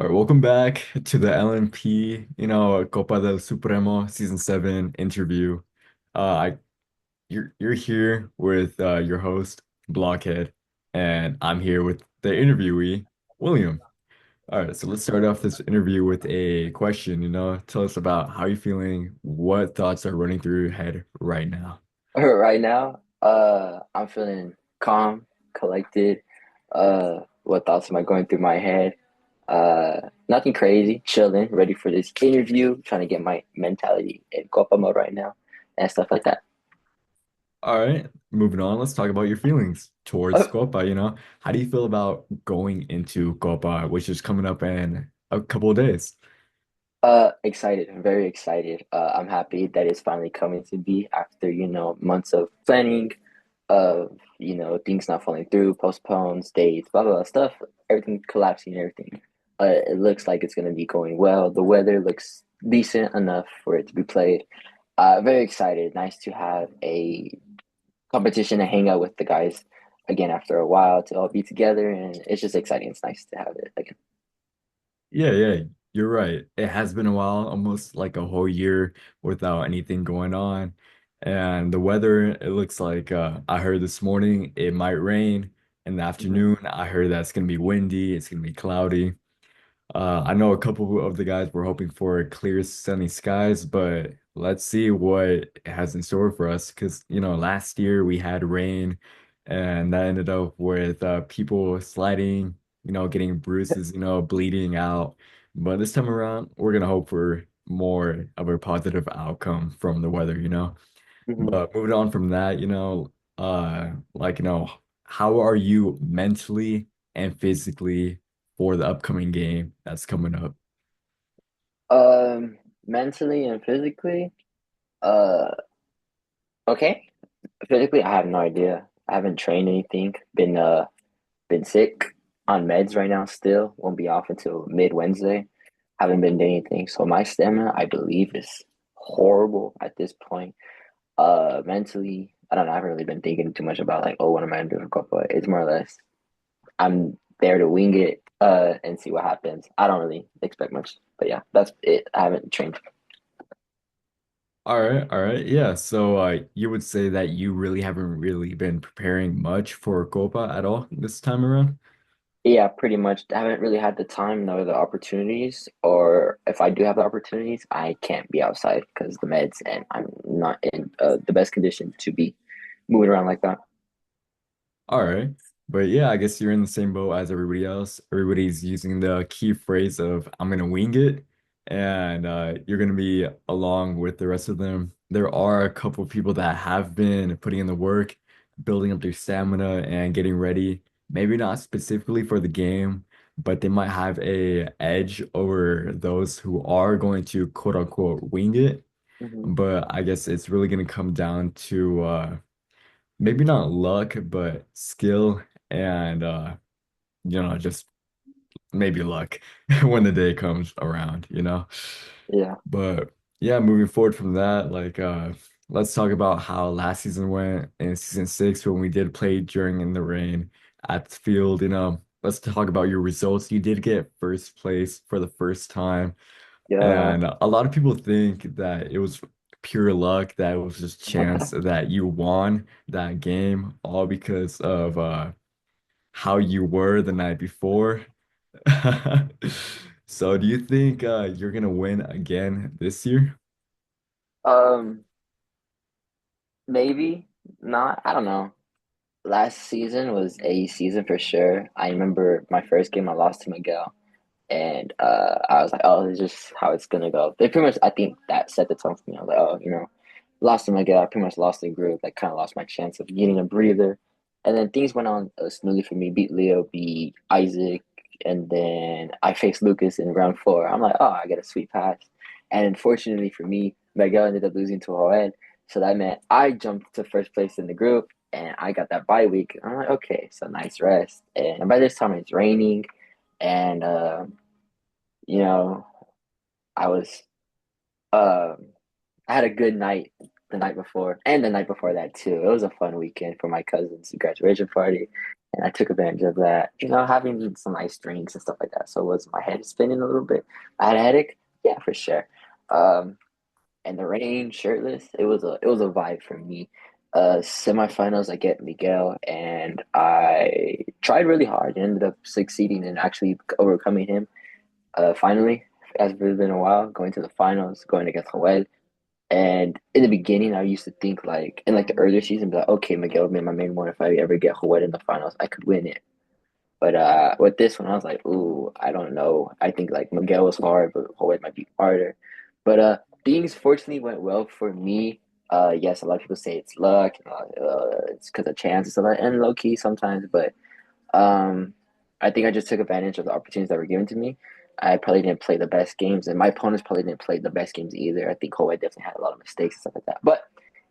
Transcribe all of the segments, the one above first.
All right, welcome back to the LNP, Copa del Supremo Season 7 interview. I you're here with your host, Blockhead, and I'm here with the interviewee, William. All right, so let's start off this interview with a question, tell us about how you're feeling, what thoughts are running through your head right now. Right now, I'm feeling calm, collected. What thoughts am I going through my head? Nothing crazy, chilling, ready for this interview, trying to get my mentality in Copa mode right now and stuff like that. All right, moving on, let's talk about your feelings towards Uh, Copa, How do you feel about going into Copa, which is coming up in a couple of days? excited, very excited. I'm happy that it's finally coming to be after, months of planning, of, things not falling through, postpones, dates, blah, blah, blah, stuff, everything collapsing and everything. It looks like it's going to be going well. The weather looks decent enough for it to be played. Very excited. Nice to have a competition to hang out with the guys again after a while to all be together. And it's just exciting. It's nice to have it again. Yeah, you're right. It has been a while, almost like a whole year without anything going on. And the weather, it looks like I heard this morning it might rain. In the Mhm. afternoon, I heard that it's gonna be windy, it's gonna be cloudy. I know a couple of the guys were hoping for clear, sunny skies, but let's see what it has in store for us. Because, last year we had rain, and that ended up with people sliding, getting bruises, bleeding out. But this time around, we're gonna hope for more of a positive outcome from the weather, Mhm. But moving on from that, how are you mentally and physically for the upcoming game that's coming up? Um, Mentally and physically, uh, okay. Physically, I have no idea. I haven't trained anything. Been sick on meds right now still. Won't be off until mid Wednesday. Haven't been doing anything. So my stamina, I believe, is horrible at this point. Mentally, I don't know. I haven't really been thinking too much about like, oh, what am I doing for Copa? It's more or less I'm there to wing it, and see what happens. I don't really expect much. But yeah, that's it. I haven't trained. All right, yeah. So you would say that you really haven't really been preparing much for Copa at all this time around? Yeah, pretty much. I haven't really had the time nor the opportunities, or if I do have the opportunities, I can't be outside because the meds, and I'm not in the best condition to be moving around like that. All right. But yeah, I guess you're in the same boat as everybody else. Everybody's using the key phrase of I'm gonna wing it, and you're gonna be along with the rest of them. There are a couple of people that have been putting in the work, building up their stamina and getting ready. Maybe not specifically for the game, but they might have a edge over those who are going to quote unquote wing it. Hmm. But I guess it's really gonna come down to maybe not luck, but skill and just maybe luck when the day comes around. Yeah. But yeah, moving forward from that, let's talk about how last season went in season 6 when we did play during in the rain at the field. Let's talk about your results. You did get first place for the first time. Yeah. And a lot of people think that it was pure luck, that it was just chance that you won that game, all because of how you were the night before. So do you think you're gonna win again this year? Um, Maybe not. I don't know. Last season was a season for sure. I remember my first game I lost to Miguel. And I was like, oh, this is just how it's gonna go. They pretty much, I think that set the tone for me. I was like, oh, lost him again. I pretty much lost the group. Like, kind of lost my chance of getting a breather. And then things went on smoothly for me. Beat Leo, beat Isaac, and then I faced Lucas in round four. I'm like, oh, I get a sweet pass. And unfortunately for me, Miguel ended up losing to Joel. So that meant I jumped to first place in the group, and I got that bye week. I'm like, okay, so nice rest. And by this time, it's raining, and you know, I was um I had a good night the night before and the night before that too. It was a fun weekend for my cousin's graduation party. and I took advantage of that. Having some nice drinks and stuff like that. So was my head spinning a little bit? I had a headache. Yeah, for sure. Um, and the rain, shirtless, it was a vibe for me. Semifinals, I get Miguel, and I tried really hard and ended up succeeding in actually overcoming him. Finally, as it's been a while, going to the finals, going against Joel. And in the beginning, I used to think like in like the earlier season, be like, okay, Miguel would be my main one. If I ever get Joel in the finals, I could win it. But with this one, I was like, ooh, I don't know. I think like Miguel was hard, but Joel might be harder. But things fortunately went well for me. Yes, a lot of people say it's luck, it's because of chance and stuff like that, and low key sometimes. But um, I think I just took advantage of the opportunities that were given to me. I probably didn't play the best games, and my opponents probably didn't play the best games either. I think Kawhi definitely had a lot of mistakes and stuff like that. But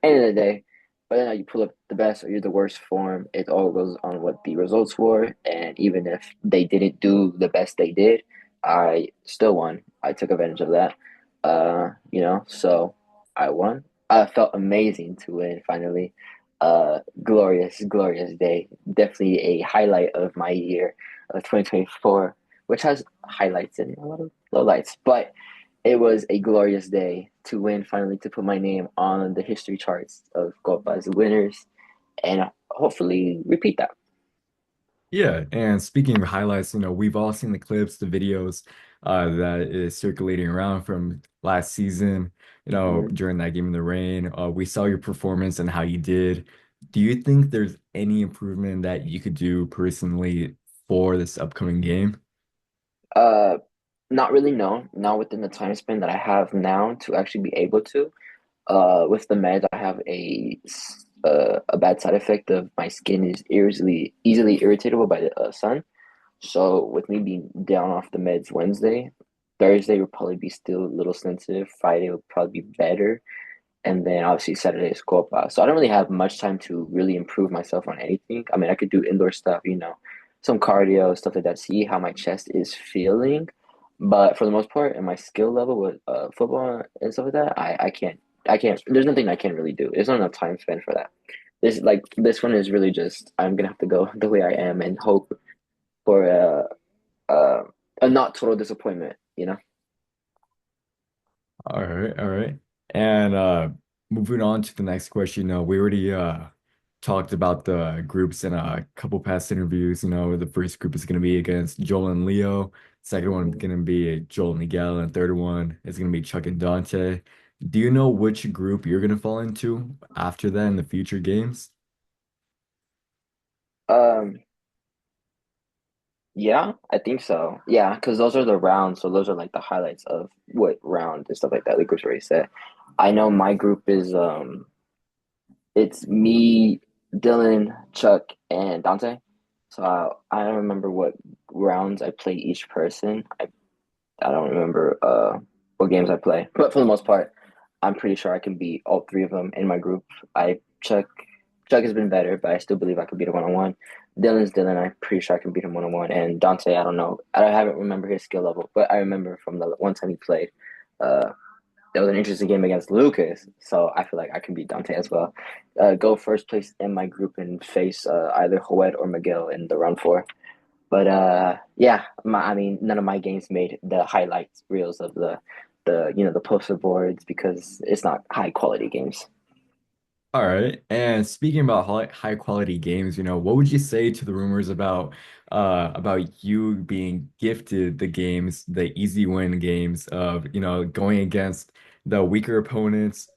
end of the day, whether or not you pull up the best or you're the worst form, it all goes on what the results were. And even if they didn't do the best they did, I still won. I took advantage of that. So I won. I felt amazing to win finally. Glorious, glorious day. Definitely a highlight of my year of 2024, which has highlights and a lot of lowlights. But it was a glorious day to win finally, to put my name on the history charts of Copa's winners, and hopefully repeat that. Yeah, and speaking of highlights, we've all seen the clips, the videos that is circulating around from last season, Mhm. during that game in the rain. We saw your performance and how you did. Do you think there's any improvement that you could do personally for this upcoming game? Uh, Not really, no, not within the time span that I have now to actually be able to. With the meds, I have a bad side effect of my skin is easily irritable by the sun. So with me being down off the meds Wednesday, Thursday will probably be still a little sensitive. Friday will probably be better, and then obviously Saturday is Copa. So I don't really have much time to really improve myself on anything. I mean, I could do indoor stuff, some cardio stuff like that. See how my chest is feeling, but for the most part, and my skill level with football and stuff like that, I can't. I can't. There's nothing I can really do. There's not enough time spent for that. This one is really just I'm gonna have to go the way I am and hope for uh, a not total disappointment. All right, all right. And moving on to the next question, we already talked about the groups in a couple past interviews. The first group is going to be against Joel and Leo. Second one is Mhm. going to be Joel and Miguel, and third one is going to be Chuck and Dante. Do you know which group you're going to fall into after that in the future games? Um, yeah, I think so. Yeah, because those are the rounds, so those are like the highlights of what round and stuff like that. Like was already said. I know my group is it's me, Dylan, Chuck, and Dante. So I don't remember what rounds I play each person. I don't remember what games I play, but for the most part, I'm pretty sure I can beat all three of them in my group. I Chuck has been better, but I still believe I could beat him 1-on-one. Dylan's Dylan. I'm pretty sure I can beat him 1-on-one. And Dante, I don't know. I haven't remember his skill level, but I remember from the one time he played. Uh, that was an interesting game against Lucas, so I feel like I can beat Dante as well. Go first place in my group and face either Joed or Miguel in the round four. But yeah, I mean, none of my games made the highlights reels of the poster boards because it's not high quality games. All right. And speaking about high quality games, what would you say to the rumors about you being gifted the games, the easy win games of, going against the weaker opponents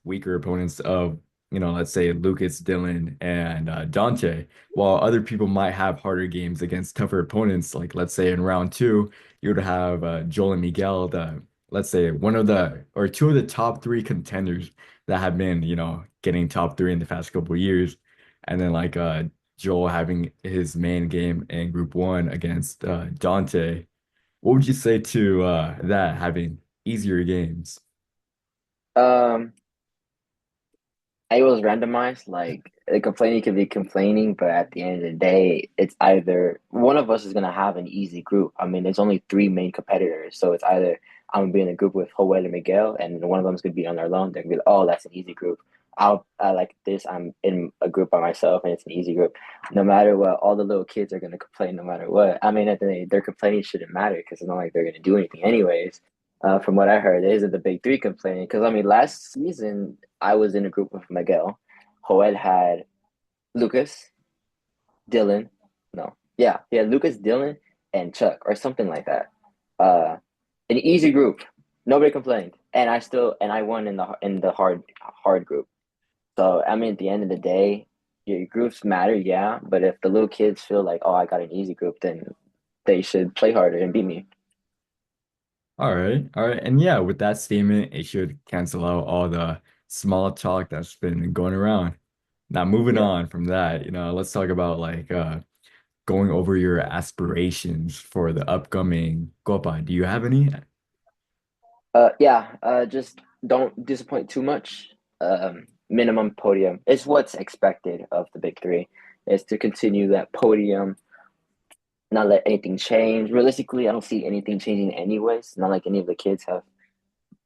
of, let's say Lucas, Dylan, and Dante, while other people might have harder games against tougher opponents, like let's say in round two, you would have Joel and Miguel, let's say one of the or two of the top three contenders that have been, getting top three in the past couple of years. And then like Joel having his main game in group one against Dante. What would you say to that having easier games? Um, it was randomized. Like the complaining could be complaining, but at the end of the day, it's either one of us is gonna have an easy group. I mean, there's only three main competitors, so it's either I'm gonna be in a group with Joel and Miguel, and one of them's gonna be on their own. They're gonna be like, oh, that's an easy group. I like this. I'm in a group by myself and it's an easy group. No matter what, all the little kids are gonna complain no matter what. I mean, at the day, their complaining shouldn't matter because it's not like they're gonna do anything anyways. From what I heard, it isn't the big three complaining because I mean, last season I was in a group with Miguel. Joel had Lucas, Dylan. No, yeah, he had Lucas, Dylan, and Chuck or something like that. Uh, an easy group. Nobody complained, and I won in the hard group. So I mean, at the end of the day, your groups matter, yeah. But if the little kids feel like, oh, I got an easy group, then they should play harder and beat me. All right, all right, and yeah, with that statement, it should cancel out all the small talk that's been going around. Now, moving Yeah. on from that, let's talk about like going over your aspirations for the upcoming Copa. Do you have any? Yeah. Just don't disappoint too much. Minimum podium. It's what's expected of the big three, is to continue that podium, not let anything change. Realistically, I don't see anything changing anyways. Not like any of the kids have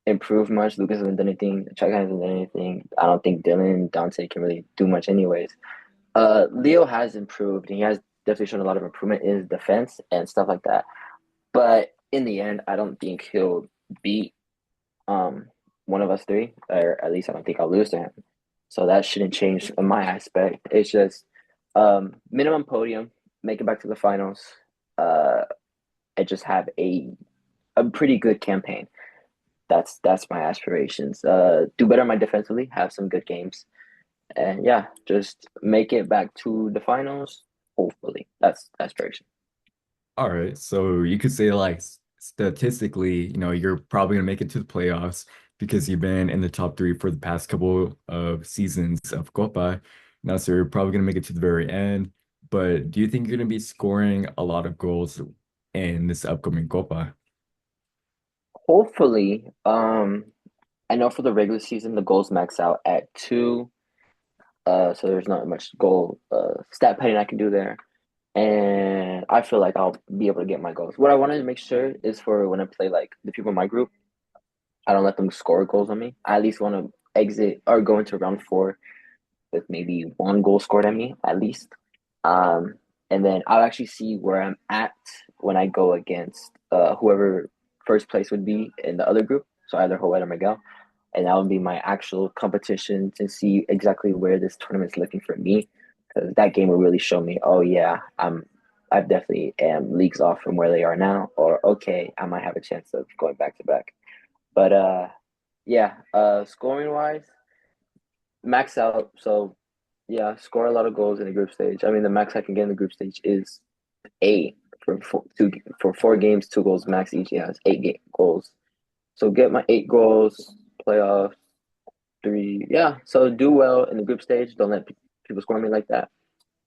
improved much. Lucas hasn't done anything. Chuck hasn't done anything. I don't think Dylan and Dante can really do much anyways. Leo has improved. And he has definitely shown a lot of improvement in his defense and stuff like that. But in the end, I don't think he'll beat um one of us three, or at least I don't think I'll lose to him. So that shouldn't change in my aspect. It's just minimum podium, make it back to the finals, uh, and just have a pretty good campaign. That's my aspirations. Do better on my defensively, have some good games, and yeah, just make it back to the finals. Hopefully, that's aspiration. All right, so you could say like statistically, you're probably gonna make it to the playoffs because you've been in the top three for the past couple of seasons of Copa. Now, so you're probably gonna make it to the very end. But do you think you're gonna be scoring a lot of goals in this upcoming Copa? Hopefully, I know for the regular season the goals max out at two. So there's not much goal stat padding I can do there. And I feel like I'll be able to get my goals. What I wanted to make sure is for when I play like the people in my group, I don't let them score goals on me. I at least want to exit or go into round four with maybe one goal scored at me at least. Um, and then I'll actually see where I'm at when I go against whoever first place would be in the other group. So either Joel or Miguel. And that would be my actual competition to see exactly where this tournament's looking for me. Because that game will really show me, oh yeah, I definitely am leagues off from where they are now, or okay, I might have a chance of going back to back. But yeah, scoring wise, max out. So yeah, score a lot of goals in the group stage. I mean, the max I can get in the group stage is eight for 4 games, 2 goals max each. Yeah, it's goals. So get my 8 goals, playoff three. Yeah, so do well in the group stage. Don't let people score me like that,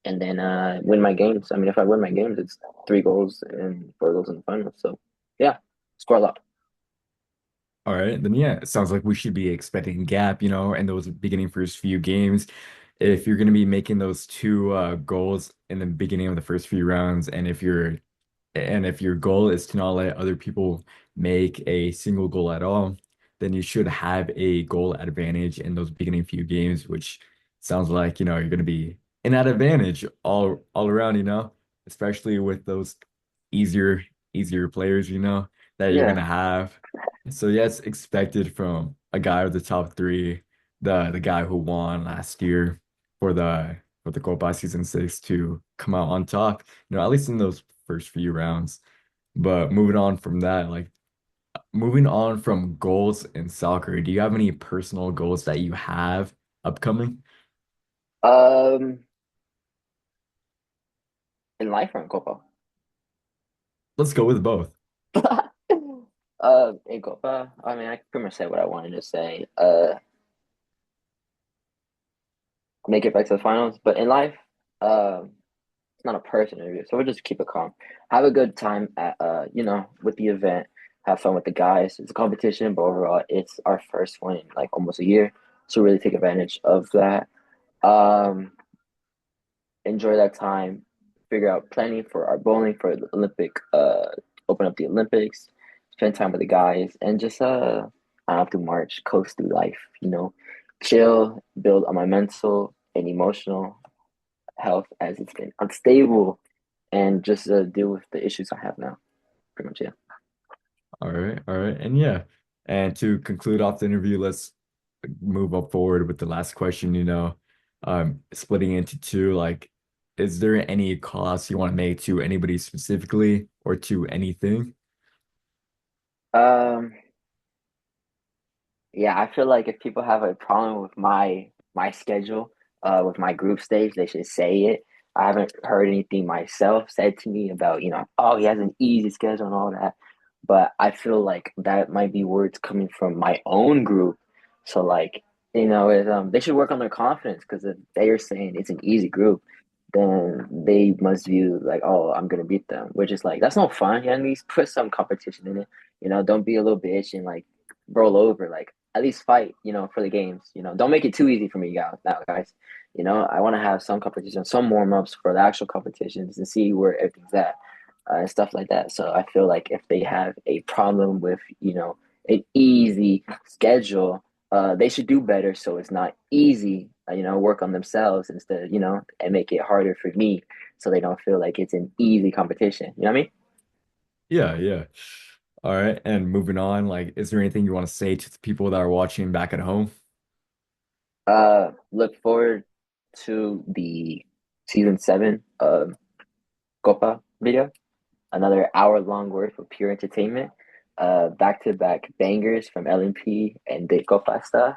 and then win my games. I mean, if I win my games, it's 3 goals and 4 goals in the finals. So yeah, score a lot. All right, then yeah, it sounds like we should be expecting gap, in those beginning first few games. If you're going to be making those two goals in the beginning of the first few rounds, and if your goal is to not let other people make a single goal at all, then you should have a goal advantage in those beginning few games, which sounds like, you're going to be in that advantage all around, especially with those easier easier players, that you're going Yeah, to have. So yeah, it's expected from a guy with the top three, the guy who won last year for the Copa Season 6 to come out on top, at least in those first few rounds. But moving on from that, like moving on from goals in soccer, do you have any personal goals that you have upcoming? um, in life or in Copa. Let's go with both. In Copa, I mean, I pretty much said what I wanted to say. Make it back to the finals. But in life, it's not a person interview, so we'll just keep it calm. Have a good time at with the event. Have fun with the guys. It's a competition, but overall, it's our first one in like almost a year, so really take advantage of that. Um, enjoy that time. Figure out planning for our bowling for the Olympic. Open up the Olympics. Spend time with the guys, and just I don't have to march, coast through life. chill, build on my mental and emotional health as it's been unstable, and just deal with the issues I have now. Pretty much, yeah. All right, all right. And yeah, and to conclude off the interview, let's move up forward with the last question, splitting into two, like, is there any calls you want to make to anybody specifically or to anything? Um, Yeah, I feel like if people have a problem with my schedule, with my group stage, they should say it. I haven't heard anything myself said to me about, oh, he has an easy schedule and all that. But I feel like that might be words coming from my own group. So like, they should work on their confidence because if they are saying it's an easy group, then they must view like, oh, I'm gonna beat them, which is like that's no fun. You know, at least put some competition in it. Don't be a little bitch and like roll over. Like at least fight, for the games. Don't make it too easy for me guys now, guys. I want to have some competition, some warm ups for the actual competitions and see where everything's at, and stuff like that. So I feel like if they have a problem with, an easy schedule, they should do better so it's not easy. Work on themselves instead, and make it harder for me so they don't feel like it's an easy competition. You know what I mean? Yeah, yeah. All right. And moving on, like, is there anything you want to say to the people that are watching back at home? Look forward to the season 7 of Copa video. Another hour long worth of pure entertainment. Back to back bangers from LMP and the Copa stuff.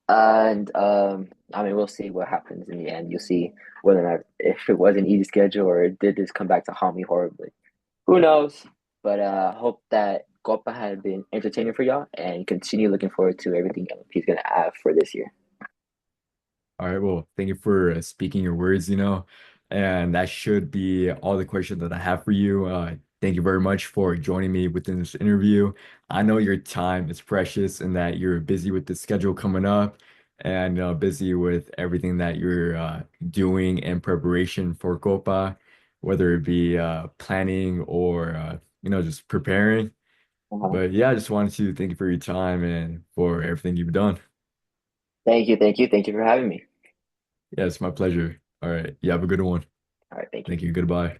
And I mean, we'll see what happens in the end. You'll see whether or not if it was an easy schedule or did this come back to haunt me horribly. Who knows? But hope that Copa had been entertaining for y'all and continue looking forward to everything LMP is gonna have for this year. All right, well, thank you for speaking your words, and that should be all the questions that I have for you. Thank you very much for joining me within this interview. I know your time is precious and that you're busy with the schedule coming up and busy with everything that you're doing in preparation for Copa, whether it be planning or just preparing. Uh-huh. But yeah, I just wanted to thank you for your time and for everything you've done. Thank you for having me. Yeah, it's my pleasure. All right, you have a good one. All right, thank you. Thank you. Goodbye.